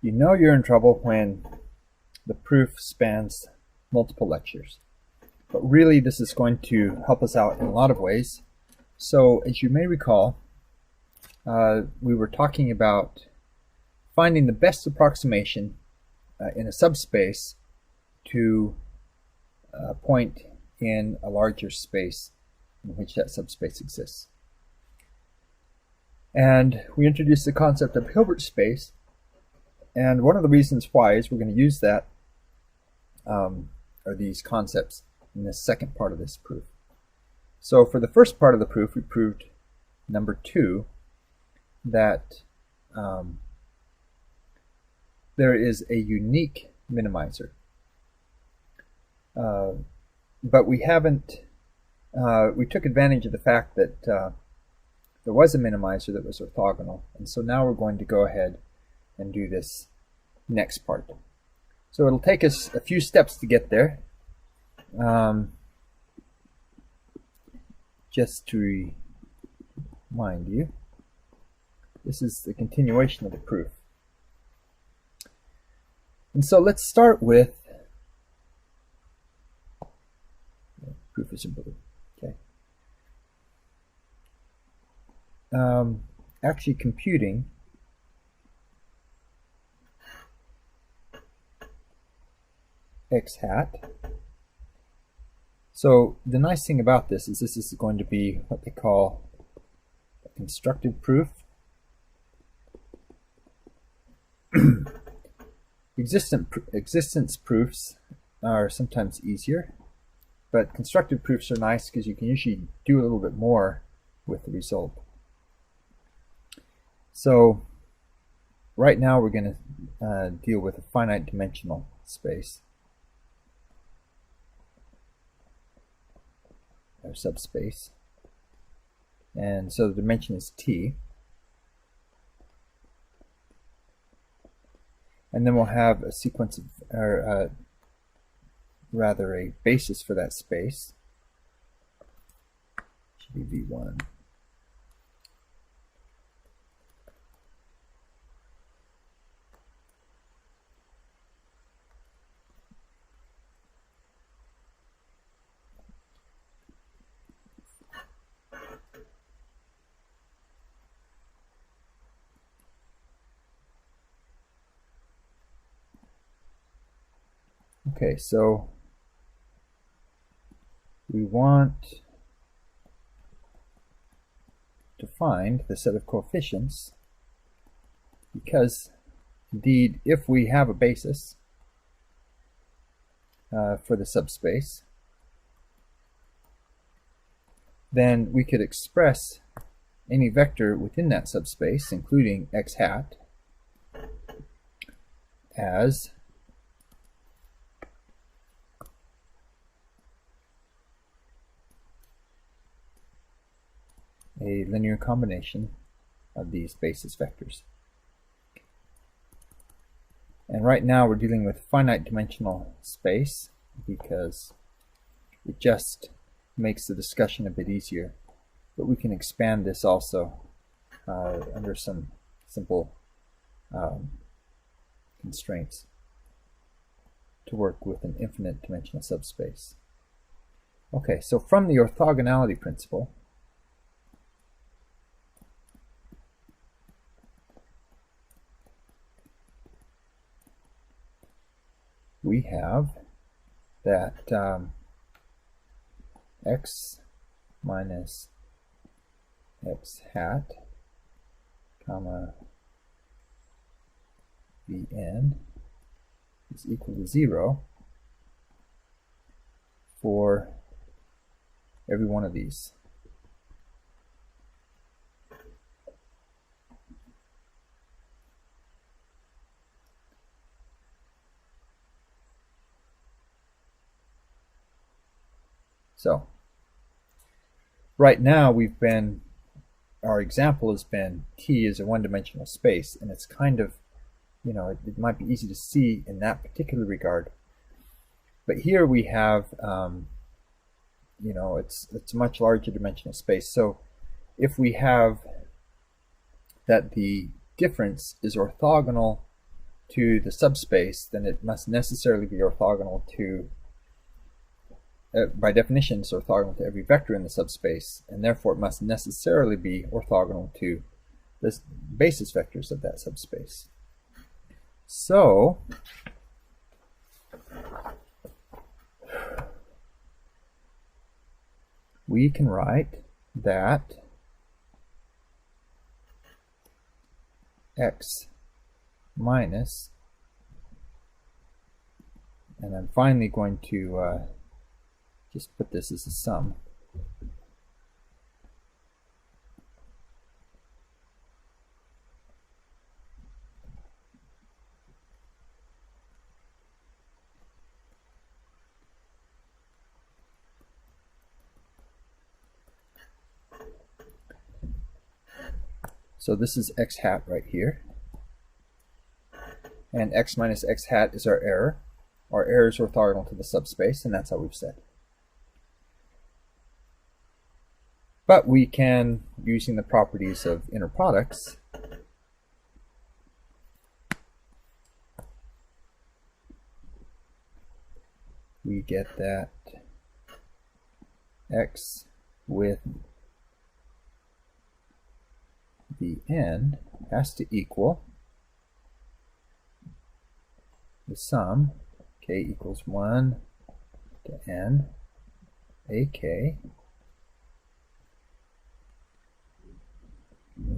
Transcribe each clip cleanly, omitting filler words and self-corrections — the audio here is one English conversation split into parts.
You know you're in trouble when the proof spans multiple lectures. But really, this is going to help us out in a lot of ways. So, as you may recall, we were talking about finding the best approximation in a subspace to a point in a larger space in which that subspace exists. And we introduced the concept of Hilbert space. And one of the reasons why is we're going to use that, or these concepts, in the second part of this proof. So for the first part of the proof, we proved number 2, that there is a unique minimizer. But we haven't, we took advantage of the fact that there was a minimizer that was orthogonal. And so now we're going to go ahead and do this next part. So it'll take us a few steps to get there. Just to remind you, this is the continuation of the proof. And so let's start with proof is in blue. Okay. Actually computing x hat. So the nice thing about this is going to be what they call a constructive proof. Existence proofs are sometimes easier, but constructive proofs are nice because you can usually do a little bit more with the result. So right now we're going to deal with a finite dimensional space, or subspace, and so the dimension is t, and then we'll have a sequence of, or rather a basis for that space. Should be v1. Okay, so we want to find the set of coefficients, because indeed if we have a basis for the subspace, then we could express any vector within that subspace, including x hat, as a linear combination of these basis vectors. And right now we're dealing with finite dimensional space because it just makes the discussion a bit easier. But we can expand this also under some simple constraints to work with an infinite dimensional subspace. Okay, so from the orthogonality principle, we have that x minus x hat comma vn is equal to 0 for every one of these. So right now our example has been T is a one-dimensional space, and it's kind of, it might be easy to see in that particular regard. But here we have, it's a much larger dimensional space. So if we have that the difference is orthogonal to the subspace, then it must necessarily be orthogonal to, by definition, it's orthogonal to every vector in the subspace, and therefore it must necessarily be orthogonal to the basis vectors of that subspace. So we can write that x minus, and I'm finally going to just put this as a sum. So this is x hat right here. And x minus x hat is our error. Our error is orthogonal to the subspace, and that's how we've said. But we can, using the properties of inner products, we get that x with the n has to equal the sum k equals 1 to n ak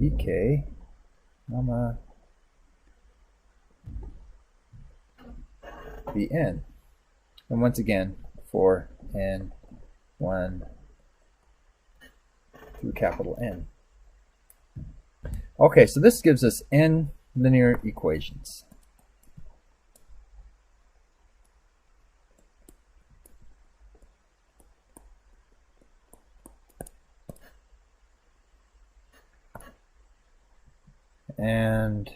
ek comma bn, and once again for n 1 through capital N. Okay, so this gives us n linear equations. And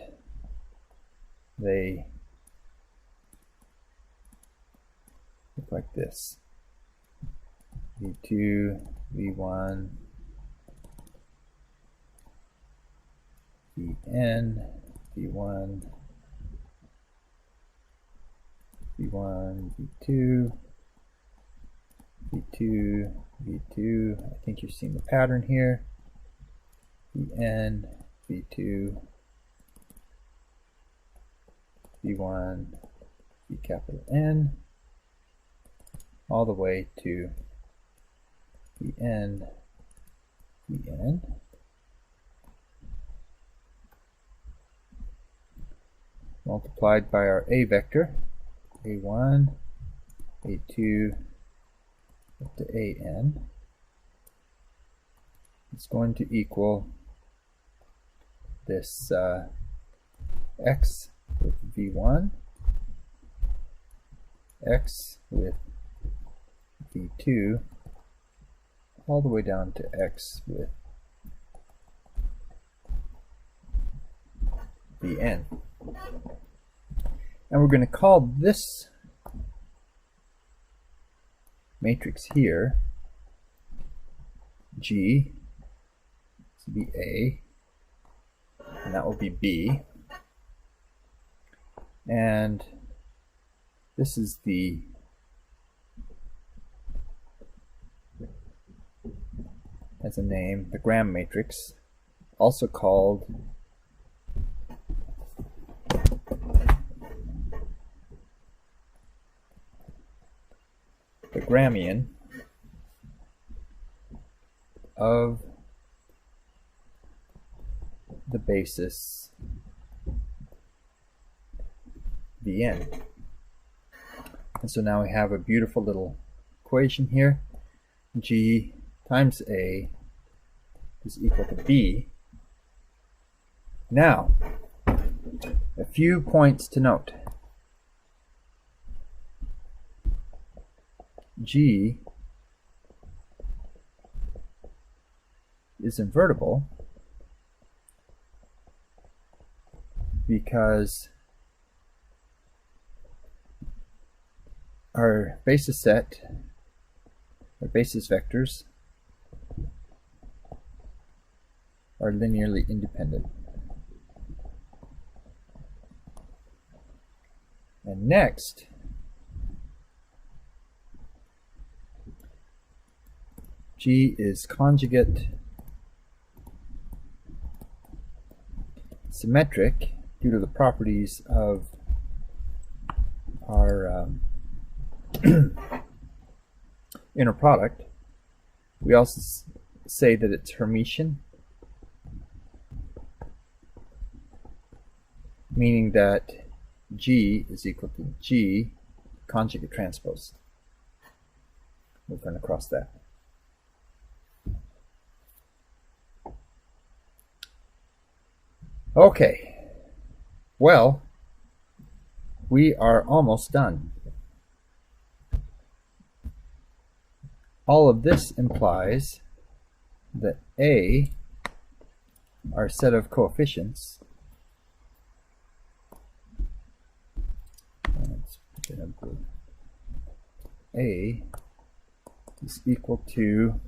they look like this: V2, V1, Vn, V1, V1, V2, V2, V2. I think you're seeing the pattern here. Vn, V2, V1, V capital N, all the way to Vn, Vn. Multiplied by our A vector, A1, A2, up to AN. It's going to equal this x with V1, x with V2, all the way down to x with Vn. And we're going to call this matrix here G, this will be A, and that will be B. And this is the as a name, the gram matrix, also called the Gramian of the basis Vn. And so now we have a beautiful little equation here. G times A is equal to B. Now, a few points to note. G is invertible because our basis set, our basis vectors, are linearly independent. And next, G is conjugate symmetric due to the properties of our inner product. We also say that it's Hermitian, meaning that G is equal to G conjugate transpose. We're going to cross that. Okay, well, we are almost done. All of this implies that A, our set of coefficients, let's put it in blue, A is equal to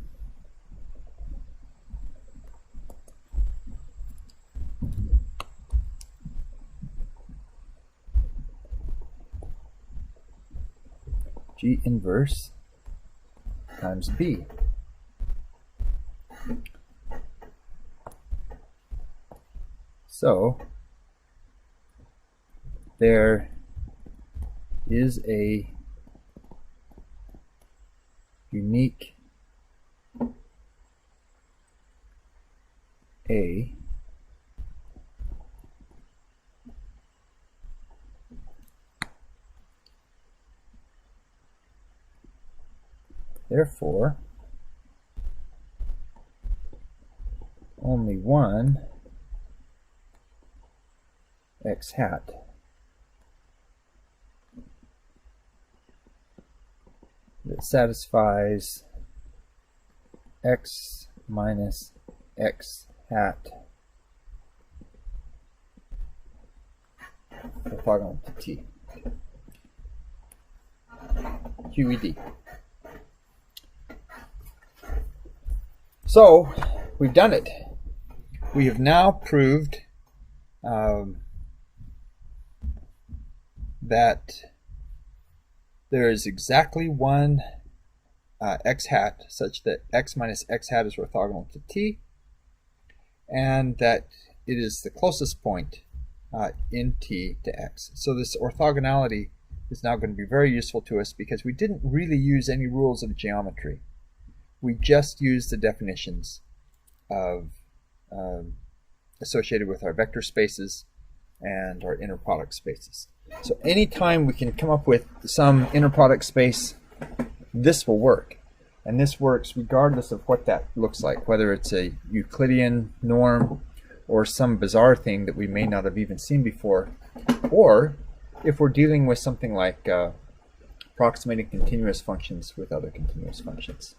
G inverse times B. So there is a unique A therefore only one x hat that satisfies x minus x hat orthogonal to T. QED. So we've done it. We have now proved that there is exactly one x hat such that x minus x hat is orthogonal to T, and that it is the closest point in T to x. So this orthogonality is now going to be very useful to us because we didn't really use any rules of geometry. We just used the definitions of associated with our vector spaces and our inner product spaces. So anytime we can come up with some inner product space, this will work. And this works regardless of what that looks like, whether it's a Euclidean norm or some bizarre thing that we may not have even seen before, or if we're dealing with something like approximating continuous functions with other continuous functions.